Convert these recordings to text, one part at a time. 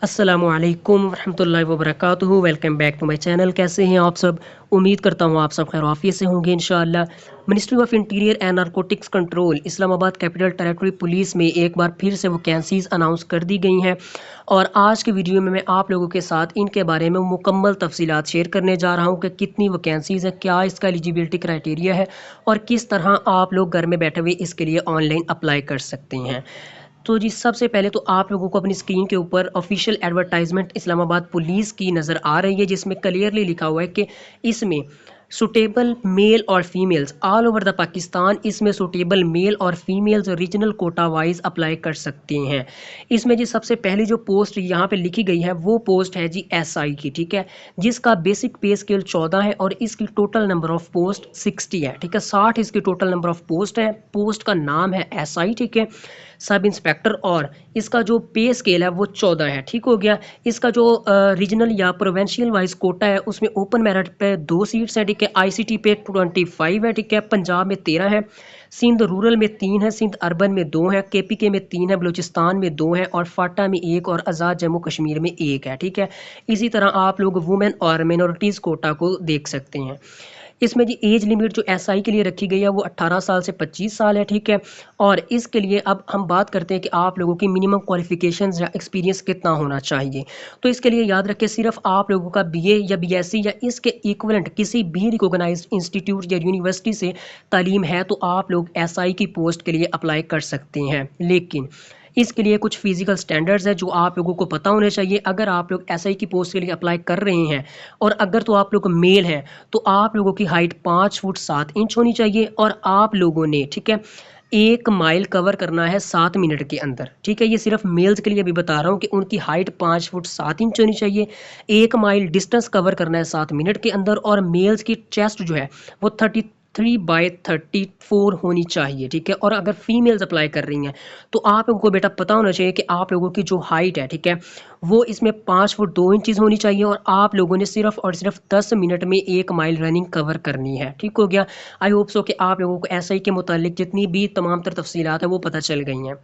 अस्सलामुअलैकुम वरहमतुल्लाहि वबरकातुहू। Welcome back to my channel. कैसे हैं आप सब? उम्मीद करता हूँ आप सब खैर आफियत से होंगे इंशाअल्लाह। Ministry of interior and narcotics control Islamabad capital territory police में एक बार फिर से वैकेंसीज अनाउंस कर दी गई हैं और आज के वीडियो में मैं आप लोगों के साथ इनके बारे में मुकम्मल तफसीलात शेयर करने जा रहा हूँ कि कितनी वैकेंसीज़ है, क्या इसका एलिजिबिलिटी क्राइटेरिया है और किस तरह आप लोग घर में बैठे हुए इसके लिए ऑनलाइन अप्लाई कर सकते हैं। तो जी सबसे पहले तो आप लोगों को अपनी स्क्रीन के ऊपर ऑफिशियल एडवर्टाइजमेंट इस्लामाबाद पुलिस की नज़र आ रही है, जिसमें क्लियरली लिखा हुआ है कि इसमें सुटेबल मेल और females all over the Pakistan इसमें सुटेबल मेल और females regional quota wise apply कर सकते हैं। इसमें जी सबसे पहली जो पोस्ट यहाँ पे लिखी गई है वो पोस्ट है जी एसआई की, ठीक है, जिसका बेसिक पे स्केल 14 है और इसकी टोटल नंबर ऑफ पोस्ट 60 है, ठीक है, 60 इसकी टोटल नंबर ऑफ पोस्ट है। पोस्ट का नाम है एसआई, ठीक है, सब इंस्पेक्टर, और इसका जो पे स्केल है वो 14 है, ठीक हो गया। इसका जो रीजनल या प्रोविंशियल वाइज कोटा है उसमें ओपन मेरिट पे 2 सीट्स है, ठीक है, आईसीटी पे 25 है, ठीक है, पंजाब में 13 है, सिंध रूरल में 3 है, सिंध अर्बन में 2 है, केपीके में 3 है, बलूचिस्तान में 2 है और फाटा में 1 और आज़ाद जम्मू कश्मीर में 1 है, ठीक है। इसी तरह आप लोग वुमेन और मिनोरिटीज़ कोटा को देख सकते हैं। इसमें जी एज लिमिट जो एसआई के लिए रखी गई है वो 18 साल से 25 साल है, ठीक है। और इसके लिए अब हम बात करते हैं कि आप लोगों की मिनिमम क्वालिफिकेशंस या एक्सपीरियंस कितना होना चाहिए। तो इसके लिए याद रखें सिर्फ आप लोगों का बीए या बीएससी या इसके इक्विवेलेंट किसी भी रिकॉग्नाइज्ड इंस्टीट्यूट या यूनिवर्सिटी से तालीम है तो आप लोग एसआई की पोस्ट के लिए अप्लाई कर सकते हैं। लेकिन इसके लिए कुछ फिजिकल स्टैंडर्ड्स है जो आप लोगों को पता होने चाहिए। अगर आप लोग एसआई की पोस्ट के लिए अप्लाई कर रहे हैं और अगर तो आप लोग मेल हैं तो आप लोगों की हाइट 5 फुट 7 इंच होनी चाहिए और आप लोगों ने, ठीक है, 1 माइल कवर करना है 7 मिनट के अंदर, ठीक है। ये सिर्फ मेल्स के लिए भी बता रहा हूँ कि उनकी हाइट 5 फुट 7 इंच होनी चाहिए, 1 माइल डिस्टेंस कवर करना है 7 मिनट के अंदर और मेल्स की चेस्ट जो है वो 33/34 होनी चाहिए, ठीक है। और अगर फीमेल्स अप्लाई कर रही हैं तो आप लोगों को बेटा पता होना चाहिए कि आप लोगों की जो हाइट है, ठीक है, वो इसमें 5 फुट 2 इंचज़ होनी चाहिए और आप लोगों ने सिर्फ और सिर्फ 10 मिनट में 1 माइल रनिंग कवर करनी है, ठीक हो गया। आई होप सो कि आप लोगों को एसआई के मुतालिक जितनी भी तमाम तर तफसीलात है वो पता चल गई हैं।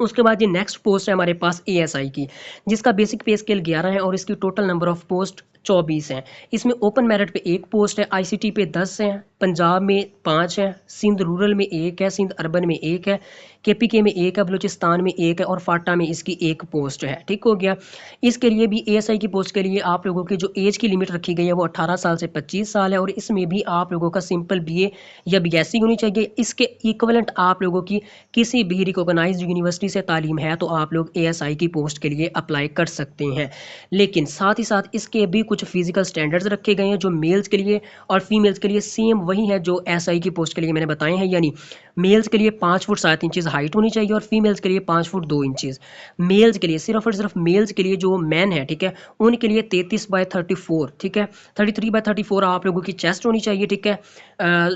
उसके बाद ये नेक्स्ट पोस्ट है हमारे पास एएसआई की, जिसका बेसिक पे स्केल 11 है और इसकी टोटल नंबर ऑफ पोस्ट 24 हैं। इसमें ओपन मेरिट पे 1 पोस्ट है, आईसीटी पे 10 है, पंजाब में 5 है, सिंध रूरल में 1 है, सिंध अर्बन में 1 है, केपीके में 1 है, बलूचिस्तान में 1 है और फाटा में इसकी 1 पोस्ट है, ठीक हो गया। इसके लिए भी एएसआई की पोस्ट के लिए आप लोगों की जो एज की लिमिट रखी गई है वो 18 साल से 25 साल है और इसमें भी आप लोगों का सिंपल बीए या बीएससी होनी चाहिए। इसके इक्विवेलेंट आप लोगों की किसी भी रिकॉग्नाइज्ड यूनिवर्सिटी से तालीम है तो आप लोग एएसआई की पोस्ट के लिए अप्लाई कर सकते हैं। लेकिन साथ ही साथ इसके भी कुछ फिजिकल स्टैंडर्ड्स रखे गए हैं जो मेल्स के लिए और फीमेल्स के लिए सेम वही है जो एसआई की पोस्ट के लिए मैंने बताए हैं, यानी मेल्स के लिए 5 फुट 7 इंचज़ हाइट होनी चाहिए और फीमेल्स के लिए 5 फुट 2 इंचज़। मेल्स के लिए सिर्फ और सिर्फ मेल्स के लिए जो मैन है, ठीक है, उनके लिए 33/34, ठीक है, 33/34 आप लोगों की चेस्ट होनी चाहिए, ठीक है,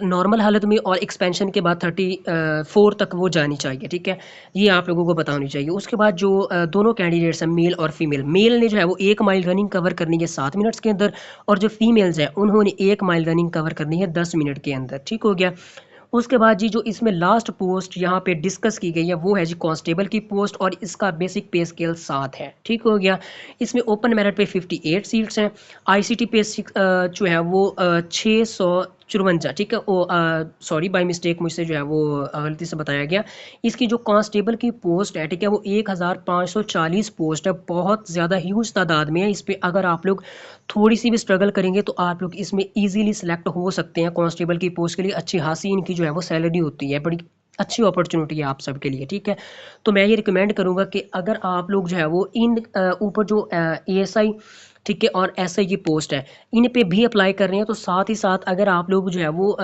नॉर्मल हालत में और एक्सपेंशन के बाद 34 तक वो जानी चाहिए, ठीक है। ये आप लोगों को पता होनी चाहिए। उसके बाद जो दोनों कैंडिडेट्स हैं मेल और फीमेल, मेल ने जो है वो 1 माइल रनिंग कवर करनी है 7 मिनट्स के अंदर और जो फीमेल्स हैं उन्होंने 1 माइल रनिंग कवर करनी है 10 मिनट के अंदर, ठीक हो गया। उसके बाद जी जो इसमें लास्ट पोस्ट यहाँ पे डिस्कस की गई है वो है जी कांस्टेबल की पोस्ट और इसका बेसिक पे स्केल 7 है, ठीक हो गया। इसमें ओपन मेरिट पे 58 सीट्स हैं, आईसीटी पे जो है वो 654, ठीक है, वो सॉरी बाय मिस्टेक मुझसे जो है वो गलती से बताया गया। इसकी जो कांस्टेबल की पोस्ट है, ठीक है, वो 1540 पोस्ट है, बहुत ज़्यादा ह्यूज तादाद में है। इस पर अगर आप लोग थोड़ी सी भी स्ट्रगल करेंगे तो आप लोग इसमें इजीली सिलेक्ट हो सकते हैं। कांस्टेबल की पोस्ट के लिए अच्छी खासी इनकी जो है वो सैलरी होती है, बड़ी अच्छी अपॉर्चुनिटी है आप सबके लिए, ठीक है। तो मैं ये रिकमेंड करूँगा कि अगर आप लोग जो है वो इन ऊपर जो एएसआई, ठीक है, और एसआई की पोस्ट है इन पे भी अप्लाई कर रहे हैं तो साथ ही साथ अगर आप लोग जो है वो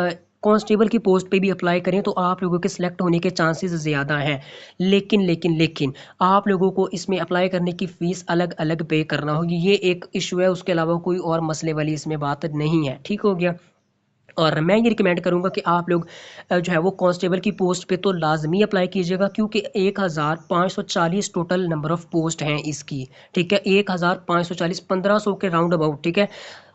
कांस्टेबल की पोस्ट पे भी अप्लाई करें तो आप लोगों के सिलेक्ट होने के चांसेस ज़्यादा हैं। लेकिन आप लोगों को इसमें अप्लाई करने की फ़ीस अलग अलग पे करना होगी, ये एक इशू है, उसके अलावा कोई और मसले वाली इसमें बात नहीं है, ठीक हो गया। और मैं ये रिकमेंड करूँगा कि आप लोग जो है वो कांस्टेबल की पोस्ट पे तो लाजमी अप्लाई कीजिएगा, क्योंकि 1540 टोटल नंबर ऑफ़ पोस्ट हैं इसकी, ठीक है। 1540, 1500 के राउंड अबाउट, ठीक है,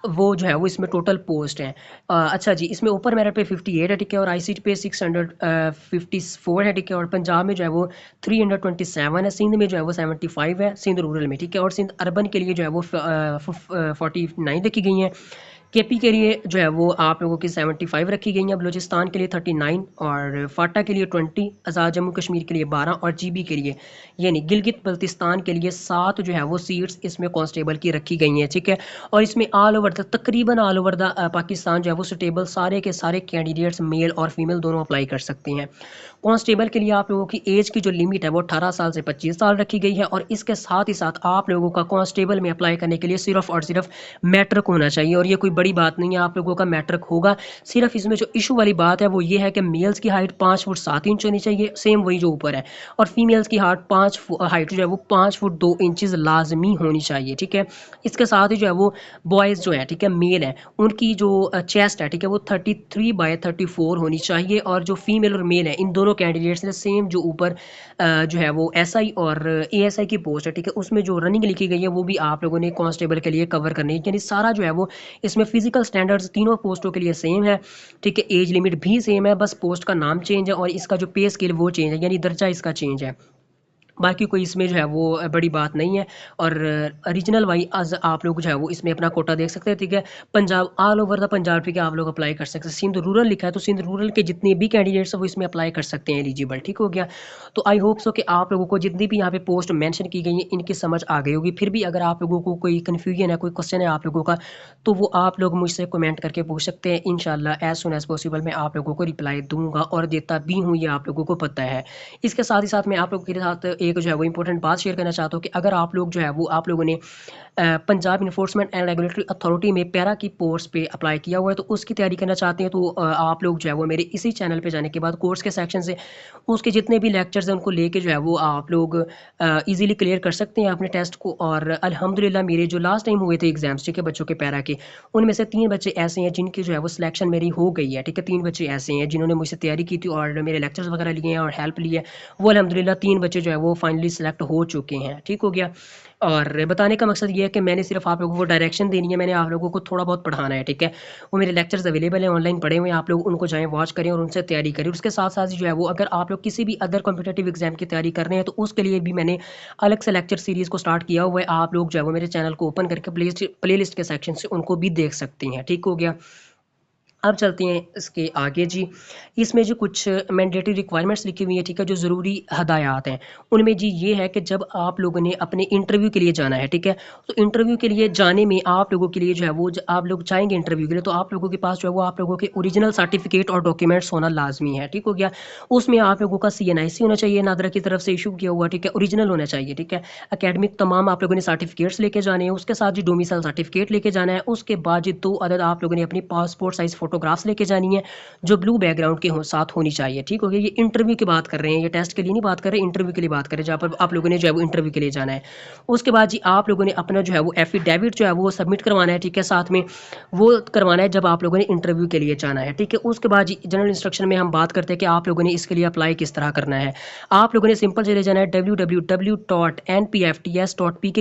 वो जो है वो इसमें टोटल पोस्ट हैं। अच्छा जी, इसमें ऊपर मेरिट पे 58 है, ठीक है, और आईसीटी पे 654 है, ठीक है, और पंजाब में जो है वो 327 है, सिंध में जो है वो 75 है, सिंध रूरल में, ठीक है, और सिंध अर्बन के लिए जो है वो 49 रखी गई हैं। केपी के लिए जो है वो आप लोगों की 75 रखी गई हैं, बलूचिस्तान के लिए 39, और फाटा के लिए 20, आज़ाद जम्मू कश्मीर के लिए 12, और जीबी के लिए यानी गिलगित बल्तिस्तान के लिए 7 जो है वो सीट्स इसमें कांस्टेबल की रखी गई हैं, ठीक है। और इसमें ऑल ओवर द तकरीबन ऑल ओवर द पाकिस्तान जो है वो सुटेबल सारे के सारे कैंडिडेट्स मेल और फीमेल दोनों अप्लाई कर सकते हैं। कांस्टेबल के लिए आप लोगों की एज की जो लिमिट है वो 18 साल से 25 साल रखी गई है, और इसके साथ ही साथ आप लोगों का कांस्टेबल में अप्लाई करने के लिए सिर्फ और सिर्फ मैट्रिक होना चाहिए, और ये कोई बड़ी बात नहीं है, आप लोगों का मैट्रिक होगा। सिर्फ इसमें जो इशू वाली बात है वो ये है कि मेल्स की हाइट 5 फुट 7 इंच होनी चाहिए, सेम वही जो ऊपर है, और फीमेल्स की हाइट जो है वो 5 फुट 2 इंचज़ लाजमी होनी चाहिए, ठीक है। इसके साथ ही जो है वो बॉयज़ जो है, ठीक है, मेल है, उनकी जो चेस्ट है, ठीक है, वो 33/34 होनी चाहिए, और जो फीमेल और मेल है इन दोनों कैंडिडेट्स ने सेम जो ऊपर जो है वो एसआई और एएसआई की पोस्ट है, ठीक है, उसमें जो रनिंग लिखी गई है वो भी आप लोगों ने कांस्टेबल के लिए कवर करनी है, यानी सारा जो है वो इसमें फिजिकल स्टैंडर्ड्स तीनों पोस्टों के लिए सेम है, ठीक है, एज लिमिट भी सेम है, बस पोस्ट का नाम चेंज है और इसका जो पे स्केल वो चेंज है, यानी दर्जा इसका चेंज है। बाकी कोई इसमें जो है वो बड़ी बात नहीं है, और रीजनल वाइज आप लोग जो है वो इसमें अपना कोटा देख सकते हैं, ठीक है। Punjab all over the Punjab, ठीक है, आप लोग अप्लाई कर सकते हैं। सिंध रूरल लिखा है तो सिंध रूरल के जितने भी कैंडिडेट्स हैं वो इसमें अप्लाई कर सकते हैं, एलिजिबल, ठीक हो गया। तो आई होप सो कि आप लोगों को जितनी भी यहाँ पे पोस्ट मेंशन की गई है इनकी समझ आ गई होगी। फिर भी अगर आप लोगों को कोई कन्फ्यूजन है, कोई क्वेश्चन है आप लोगों का, तो वो आप लोग मुझसे कमेंट करके पूछ सकते हैं। इंशाल्लाह एज सुन एज पॉसिबल मैं आप लोगों को रिप्लाई दूंगा, और देता भी हूँ, ये आप लोगों को पता है। इसके साथ ही साथ मैं आप लोगों के साथ एक जो है वो इंपॉर्टेंट बात शेयर करना चाहता हूँ कि अगर आप लोग जो है वो आप लोगों ने Punjab enforcement and regulatory authority में पैरा की पोस्ट पे अप्लाई किया हुआ है, तो उसकी तैयारी करना चाहते हैं, तो आप लोग जो है वो मेरे इसी चैनल पे जाने के बाद कोर्स के सेक्शन से उसके जितने भी लेक्चर्स हैं उनको लेके जो है वो आप लोग इजीली क्लियर कर सकते हैं अपने टेस्ट को। और अल्हम्दुलिल्लाह मेरे जो लास्ट टाइम हुए थे एग्जाम्स, ठीक है, बच्चों के पैरा के, उनमें से 3 बच्चे ऐसे हैं जिनकी जो है वो सिलेक्शन मेरी हो गई है, ठीक है। 3 बच्चे ऐसे हैं जिन्होंने मुझसे तैयारी की थी और मेरे लेक्चर्स वगैरह लिए हैं और हेल्प ली है, वो अल्हम्दुलिल्लाह 3 बच्चे जो है वो फाइनली सेलेक्ट हो चुके हैं, ठीक हो गया। और बताने का मकसद ये है कि मैंने सिर्फ आप लोगों को डायरेक्शन देनी है, मैंने आप लोगों को थोड़ा बहुत पढ़ाना है, ठीक है। वो मेरे लेक्चर्स अवेलेबल हैं, ऑनलाइन पढ़े हुए हैं, आप लोग उनको जाएँ वॉच करें और उनसे तैयारी करें। उसके साथ साथ जो है वो अगर आप लोग किसी भी अदर कॉम्पिटिटिव एग्जाम की तैयारी कर रहे हैं तो उसके लिए भी मैंने अलग से लेक्चर सीरीज़ को स्टार्ट किया हुआ है। आप लोग जो है वो मेरे चैनल को ओपन करके प्ले लिस्ट के सेक्शन से उनको भी देख सकती हैं, ठीक हो गया। अब चलते हैं इसके आगे जी। इसमें जो कुछ मैंडेटरी रिक्वायरमेंट्स लिखी हुई हैं, ठीक है, जो ज़रूरी हदायत हैं, उनमें जी ये है कि जब आप लोगों ने अपने इंटरव्यू के लिए जाना है, ठीक है, तो इंटरव्यू के लिए जाने में आप लोगों के लिए जो है वो आप लोग जाएंगे इंटरव्यू के लिए, तो आप लोगों के पास जो है वो आप लोगों के ओरिजिनल सर्टिफिकेट और डॉक्यूमेंट्स होना लाजमी है, ठीक हो गया। उसमें आप लोगों का CNIC होना चाहिए, नादरा की तरफ से इशू किया हुआ, ठीक है, ओरिजिनल होना चाहिए, ठीक है। एकेडमिक तमाम आप लोगों ने सर्टिफिकेट्स लेके जाने हैं, उसके साथ जी डोमिसाइल सर्टिफिकेट लेके जाना है। उसके बाद जी 2 अदद आप लोगों ने अपनी पासपोर्ट साइज़ फोटोग्राफ्स लेके जानी है, जो ब्लू बैकग्राउंड के साथ होनी चाहिए, ठीक हो गया। ये इंटरव्यू की बात कर रहे हैं, ये टेस्ट के लिए नहीं बात कर रहे, इंटरव्यू के लिए बात कर रहे हैं, जहाँ पर आप लोगों ने जो है वो इंटरव्यू के लिए जाना है। उसके बाद जी आप लोगों ने अपना जो है वो एफिडेविट जो है वो सबमिट करवाना है, ठीक है, साथ में वो करवाना है जब आप लोगों ने इंटरव्यू के लिए जाना है, ठीक है। उसके बाद जी जनरल इंस्ट्रक्शन में हम बात करते हैं कि आप लोगों ने इसके लिए अप्लाई किस तरह करना है। आप लोगों ने सिंपल चले जाना है www.npfts.pk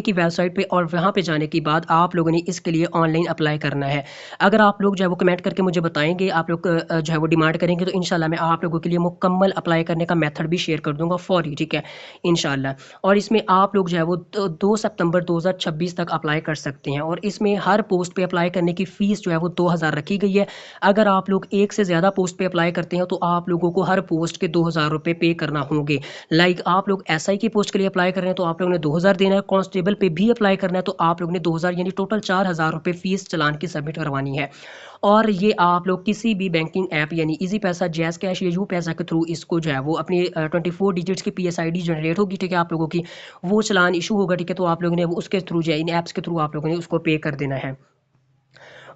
की वेबसाइट पे, और वहाँ पे जाने के बाद आप लोगों ने इसके लिए ऑनलाइन अप्लाई करना है। अगर आप लोग जो है वो कमेंट करके मुझे बताएंगे, आप लोग जो है वो डिमांड करेंगे, तो इंशाल्लाह मैं आप लोगों के लिए मुकम्मल अप्लाई करने का मेथड भी शेयर कर दूंगा फौरी, ठीक है, इंशाल्लाह। और इसमें आप लोग जो है वो 2 सितंबर 2026 तक अप्लाई कर सकते हैं, और इसमें हर पोस्ट पे अप्लाई करने की फ़ीस जो है वो 2000 रखी गई है। अगर आप लोग एक से ज़्यादा पोस्ट पे अप्लाई करते हैं तो आप लोगों को हर पोस्ट के 2000 रुपये पे करना होंगे। लाइक आप लोग SI की पोस्ट के लिए अप्लाई कर रहे हैं तो आप लोगों ने 2000 देना है, कांस्टेबल पे भी अप्लाई करना है तो आप लोगों ने 2000 यानी टोटल 4000 रुपये फ़ीस चलान की सबमिट करवानी है। और ये आप लोग किसी भी बैंकिंग ऐप यानी इजी पैसा, जैज़ कैश या यू पैसा के थ्रू इसको जो है वो अपनी 24 डिजिट्स की PSID जनरेट होगी, ठीक है, आप लोगों की वो चलान इशू होगा, ठीक है, तो आप लोगों ने वो उसके थ्रू जो है इन ऐप्स के थ्रू आप लोगों ने उसको पे कर देना है।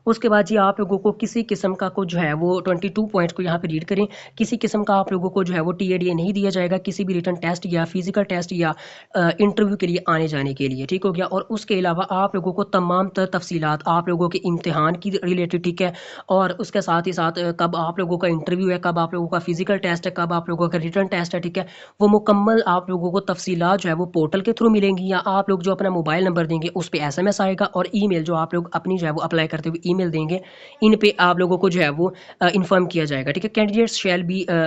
उसके बाद जी आप लोगों को किसी किस्म का को जो है वो 22 पॉइंट को यहाँ पे रीड करें, किसी किस्म का आप लोगों को जो है वो टीएडीए नहीं दिया जाएगा किसी भी रिटन टेस्ट या फिजिकल टेस्ट या इंटरव्यू के लिए आने जाने के लिए, ठीक हो गया। और उसके अलावा आप लोगों को तमाम तर तफसीलात आप लोगों के इम्तिहान की रिलेटेड, ठीक है, और उसके साथ ही साथ कब आप लोगों का इंटरव्यू है, कब आप लोगों का फिजिकल टेस्ट है, कब आप लोगों का रिटर्न टेस्ट है, ठीक है, वो मुकम्मल आप लोगों को तफसीलात जो है वो पोर्टल के थ्रू मिलेंगी, या आप लोग जो अपना मोबाइल नंबर देंगे उस पर एसएमएस आएगा, और ईमेल जो आप लोग अपनी जो है वो अप्लाई करते हुए ईमेल देंगे, इन पे आप लोगों को जो है वो इन्फॉर्म किया जाएगा, ठीक है। Candidates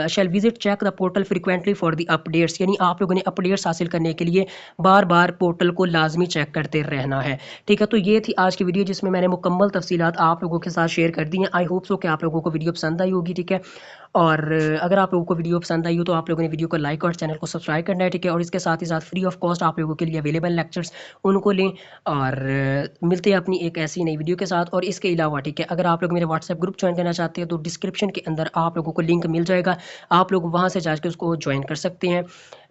shall visit check the portal frequently for the updates, यानी आप लोगों ने अपडेट्स हासिल करने के लिए बार बार पोर्टल को लाजमी चेक करते रहना है, ठीक है। तो ये थी आज की वीडियो जिसमें मैंने मुकम्मल तफसीलात आप लोगों के साथ शेयर कर दी हैं। आई होप सो कि आप लोगों को वीडियो पसंद आई होगी, ठीक है। और अगर आप लोगों को वीडियो पसंद आई हो तो आप लोगों ने वीडियो को लाइक और चैनल को सब्सक्राइब करना है, ठीक है। और इसके साथ ही साथ फ्री ऑफ कॉस्ट आप लोगों के लिए अवेलेबल लेक्चर्स उनको लें, और मिलते हैं अपनी एक ऐसी नई वीडियो के साथ। और इसके अलावा, ठीक है, अगर आप लोग मेरे व्हाट्सएप ग्रुप ज्वाइन करना चाहते हैं तो डिस्क्रिप्शन के अंदर आप लोगों को लिंक मिल जाएगा, आप लोग वहाँ से जाकर उसको ज्वाइन कर सकते हैं।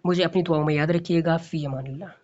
मुझे अपनी दुआओं में याद रखिएगा। फ़ी अमानिल्लाह।